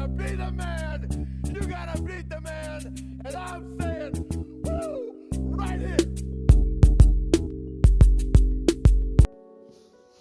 wanna be the man, you gotta beat the man. And I'm saying, woo, right here.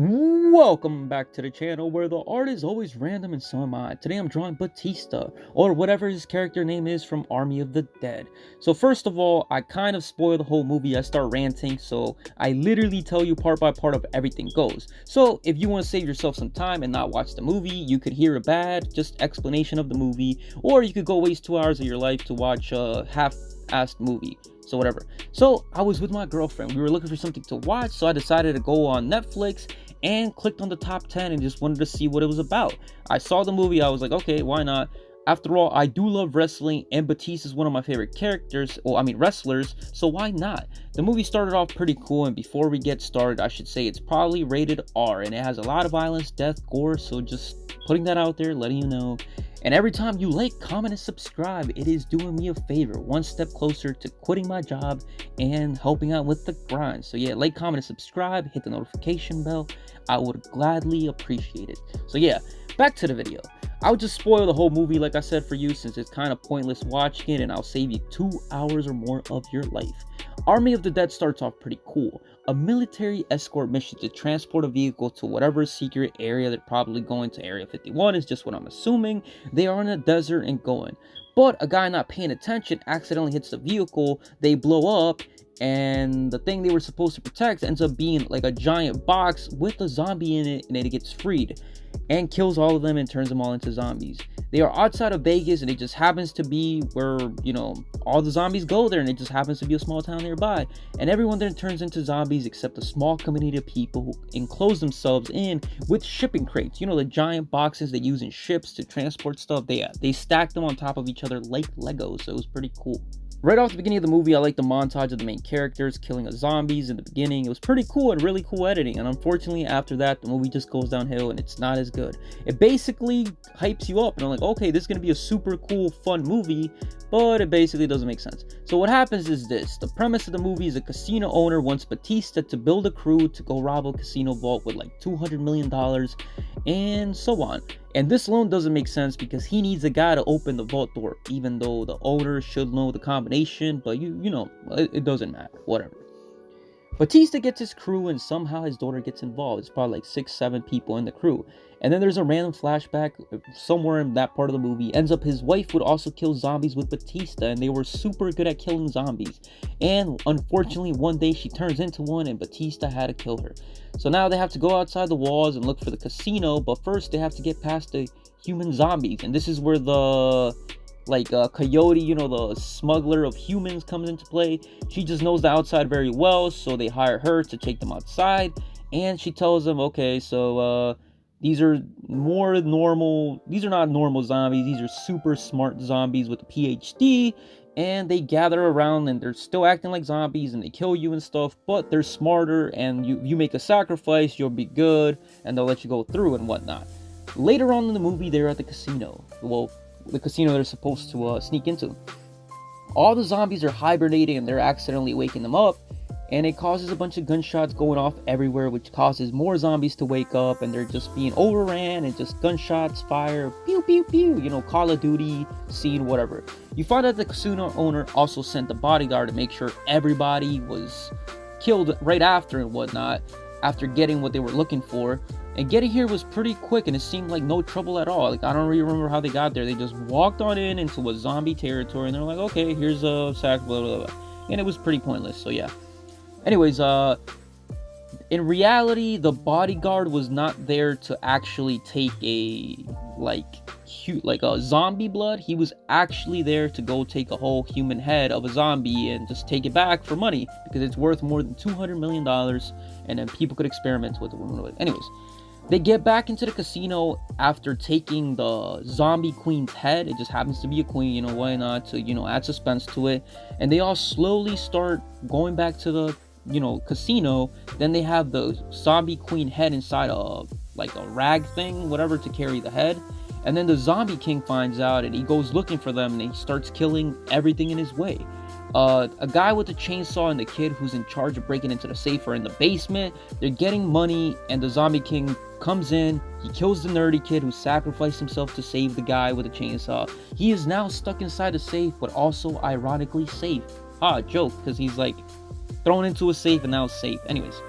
Welcome back to the channel where the art is always random and so am I. Today I'm drawing Batista, or whatever his character name is from Army of the Dead. So first of all, I kind of spoil the whole movie. I start ranting, so I literally tell you part by part of everything goes. So if you want to save yourself some time and not watch the movie, you could hear a bad, just explanation of the movie, or you could go waste 2 hours of your life to watch a half-assed movie. So whatever. So I was with my girlfriend. We were looking for something to watch, so I decided to go on Netflix and clicked on the top 10 and just wanted to see what it was about. I saw the movie, I was like, okay, why not? After all, I do love wrestling, and Batista is one of my favorite characters, wrestlers, so why not? The movie started off pretty cool, and before we get started, I should say it's probably rated R, and it has a lot of violence, death, gore, so just putting that out there, letting you know. And every time you like, comment, and subscribe, it is doing me a favor, one step closer to quitting my job and helping out with the grind. So yeah, like, comment, and subscribe, hit the notification bell. I would gladly appreciate it. So yeah, back to the video. I would just spoil the whole movie, like I said, for you, since it's kind of pointless watching it, and I'll save you 2 hours or more of your life. Army of the Dead starts off pretty cool. A military escort mission to transport a vehicle to whatever secret area. They're probably going to Area 51 is just what I'm assuming. They are in a desert and going. But a guy not paying attention accidentally hits the vehicle, they blow up, and the thing they were supposed to protect ends up being like a giant box with a zombie in it, and it gets freed and kills all of them and turns them all into zombies. They are outside of Vegas, and it just happens to be where, you know, all the zombies go there, and it just happens to be a small town nearby. And everyone then turns into zombies except a small community of people who enclose themselves in with shipping crates. You know, the giant boxes they use in ships to transport stuff. They stack them on top of each other like Legos, so it was pretty cool. Right off the beginning of the movie, I like the montage of the main characters killing the zombies in the beginning. It was pretty cool and really cool editing, and unfortunately after that, the movie just goes downhill and it's not as good. It basically hypes you up, and I'm like, okay, this is going to be a super cool, fun movie, but it basically doesn't make sense. So what happens is this. The premise of the movie is a casino owner wants Batista to build a crew to go rob a casino vault with like $200 million, and so on. And this alone doesn't make sense because he needs a guy to open the vault door, even though the owner should know the combination, but you know, it doesn't matter, whatever. Batista gets his crew, and somehow his daughter gets involved. It's probably like 6-7 people in the crew. And then there's a random flashback somewhere in that part of the movie. Ends up his wife would also kill zombies with Batista, and they were super good at killing zombies. And unfortunately, one day she turns into one, and Batista had to kill her. So now they have to go outside the walls and look for the casino, but first they have to get past the human zombies. And this is where the Coyote, you know, the smuggler of humans, comes into play. She just knows the outside very well, so they hire her to take them outside. And she tells them, okay, so these are not normal zombies, these are super smart zombies with a PhD, and they gather around and they're still acting like zombies and they kill you and stuff, but they're smarter, and you make a sacrifice, you'll be good, and they'll let you go through and whatnot. Later on in the movie, they're at the casino. Well, the casino they're supposed to sneak into. All the zombies are hibernating, and they're accidentally waking them up, and it causes a bunch of gunshots going off everywhere, which causes more zombies to wake up, and they're just being overran, and just gunshots, fire, pew pew pew, you know, Call of Duty scene, whatever. You find out the casino owner also sent the bodyguard to make sure everybody was killed right after and whatnot, after getting what they were looking for. And getting here was pretty quick, and it seemed like no trouble at all. Like, I don't really remember how they got there. They just walked on into a zombie territory, and they're like, okay, here's a sack, blah, blah, blah. And it was pretty pointless, so yeah. Anyways, in reality, the bodyguard was not there to actually take a zombie blood. He was actually there to go take a whole human head of a zombie and just take it back for money, because it's worth more than $200 million, and then people could experiment with it. Anyways, they get back into the casino after taking the zombie queen's head. It just happens to be a queen, you know, why not, to, you know, add suspense to it. And they all slowly start going back to the, you know, casino. Then they have the zombie queen head inside a rag thing, whatever, to carry the head. And then the zombie king finds out, and he goes looking for them, and he starts killing everything in his way. A guy with a chainsaw and the kid who's in charge of breaking into the safe are in the basement. They're getting money, and the zombie king comes in. He kills the nerdy kid who sacrificed himself to save the guy with a chainsaw. He is now stuck inside a safe, but also ironically safe. Joke, because he's like thrown into a safe and now safe. Anyways,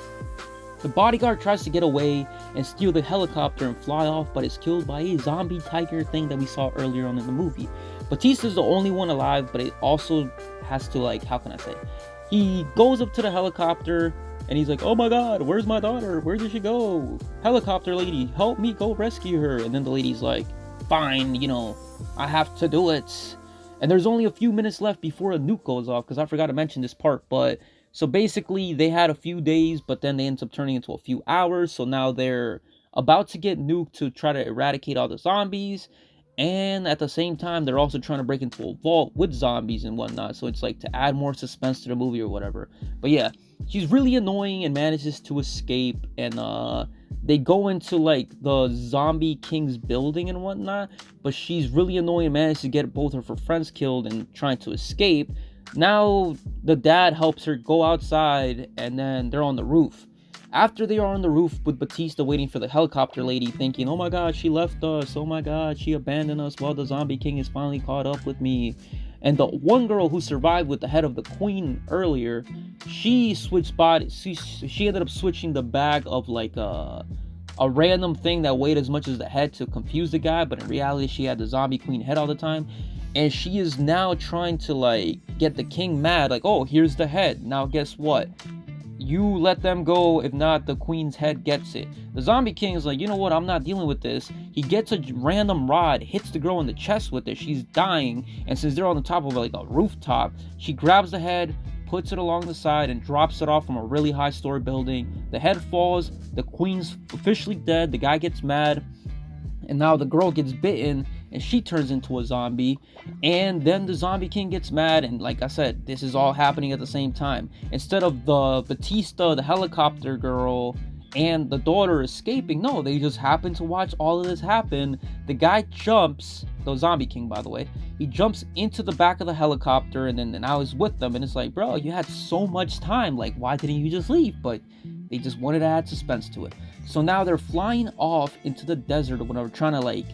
the bodyguard tries to get away and steal the helicopter and fly off, but is killed by a zombie tiger thing that we saw earlier on in the movie. Batista's the only one alive, but it also has to, like, how can I say? He goes up to the helicopter and he's like, oh my god, where's my daughter? Where did she go? Helicopter lady, help me go rescue her. And then the lady's like, fine, I have to do it. And there's only a few minutes left before a nuke goes off, because I forgot to mention this part, but so basically they had a few days, but then they end up turning into a few hours. So now they're about to get nuked to try to eradicate all the zombies. And at the same time, they're also trying to break into a vault with zombies and whatnot. So it's like to add more suspense to the movie or whatever. But yeah, she's really annoying and manages to escape. And they go into like the zombie king's building and whatnot. But she's really annoying and manages to get both of her friends killed and trying to escape. Now the dad helps her go outside, and then they're on the roof. After they are on the roof with Batista waiting for the helicopter lady, thinking, oh my god, she left us, oh my god, she abandoned us while the zombie king is finally caught up with me. And the one girl who survived with the head of the queen earlier, she switched bodies. She ended up switching the bag of like a random thing that weighed as much as the head to confuse the guy, but in reality she had the zombie queen head all the time. And she is now trying to like get the king mad, like, oh, here's the head, now guess what, you let them go, if not the queen's head gets it. The zombie king is like, you know what, I'm not dealing with this. He gets a random rod, hits the girl in the chest with it, she's dying, and since they're on the top of like a rooftop, she grabs the head, puts it along the side, and drops it off from a really high story building. The head falls, the queen's officially dead, the guy gets mad, and now the girl gets bitten and she turns into a zombie. And then the zombie king gets mad, and like I said, this is all happening at the same time. Instead of the Batista, the helicopter girl, and the daughter escaping, no, they just happen to watch all of this happen. The guy jumps, the zombie king by the way, he jumps into the back of the helicopter, and then now he's with them, and it's like, bro, you had so much time, like why didn't you just leave? But they just wanted to add suspense to it. So now they're flying off into the desert when they're trying to like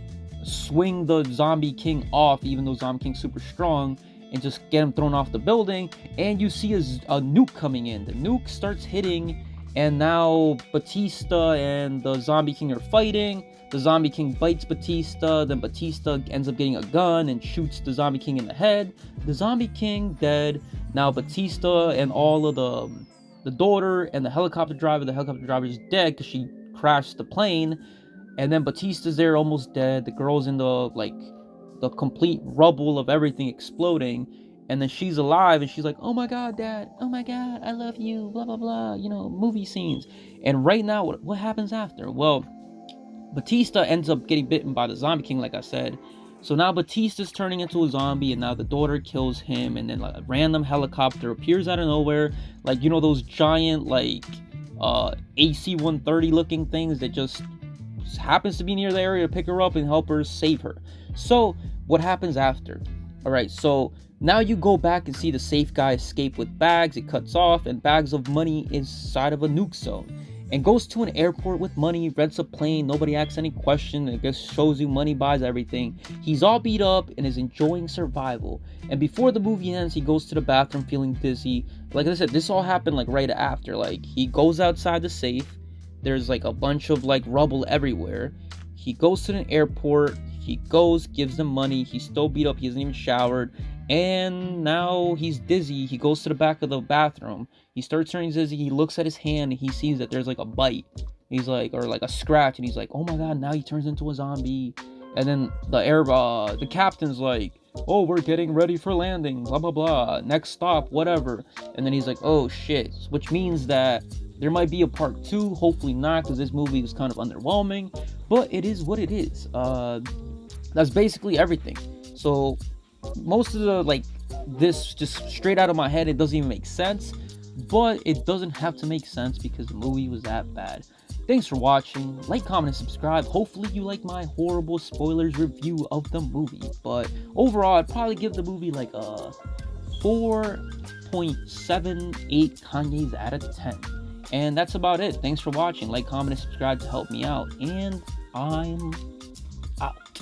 swing the zombie king off, even though zombie king's super strong, and just get him thrown off the building. And you see a nuke coming in. The nuke starts hitting, and now Batista and the zombie king are fighting. The zombie king bites Batista, then Batista ends up getting a gun and shoots the zombie king in the head. The zombie king dead. Now Batista and all of the daughter and the helicopter driver is dead because she crashed the plane. And then Batista's there almost dead. The girl's in the complete rubble of everything exploding. And then she's alive and she's like, oh my god, dad, oh my god, I love you, blah blah blah, movie scenes. And right now, what happens after? Well, Batista ends up getting bitten by the zombie king, like I said. So now Batista's turning into a zombie, and now the daughter kills him, and then like a random helicopter appears out of nowhere, like those giant like AC-130 looking things that just happens to be near the area to pick her up and help her save her. So what happens after? All right, so now you go back and see the safe guy escape with bags. It cuts off, and bags of money inside of a nuke zone, and goes to an airport with money, rents a plane, nobody asks any question, it just shows you money buys everything. He's all beat up and is enjoying survival. And before the movie ends, he goes to the bathroom feeling dizzy. Like I said, this all happened like right after. Like he goes outside the safe, there's like a bunch of like rubble everywhere. He goes to an airport, he goes, gives them money, he's still beat up, he hasn't even showered, and now he's dizzy. He goes to the back of the bathroom, he starts turning dizzy, he looks at his hand and he sees that there's like a bite. He's like, or like a scratch, and he's like, oh my god, now he turns into a zombie. And then the captain's like, oh, we're getting ready for landing, blah blah blah, next stop, whatever. And then he's like, oh shit, which means that there might be a part 2, hopefully not, because this movie was kind of underwhelming, but it is what it is. That's basically everything. So most of the this just straight out of my head, it doesn't even make sense, but it doesn't have to make sense because the movie was that bad. Thanks for watching. Like, comment, and subscribe. Hopefully you like my horrible spoilers review of the movie, but overall I'd probably give the movie like a 4.78 Kanye's out of 10. And that's about it. Thanks for watching. Like, comment, and subscribe to help me out. And I'm out.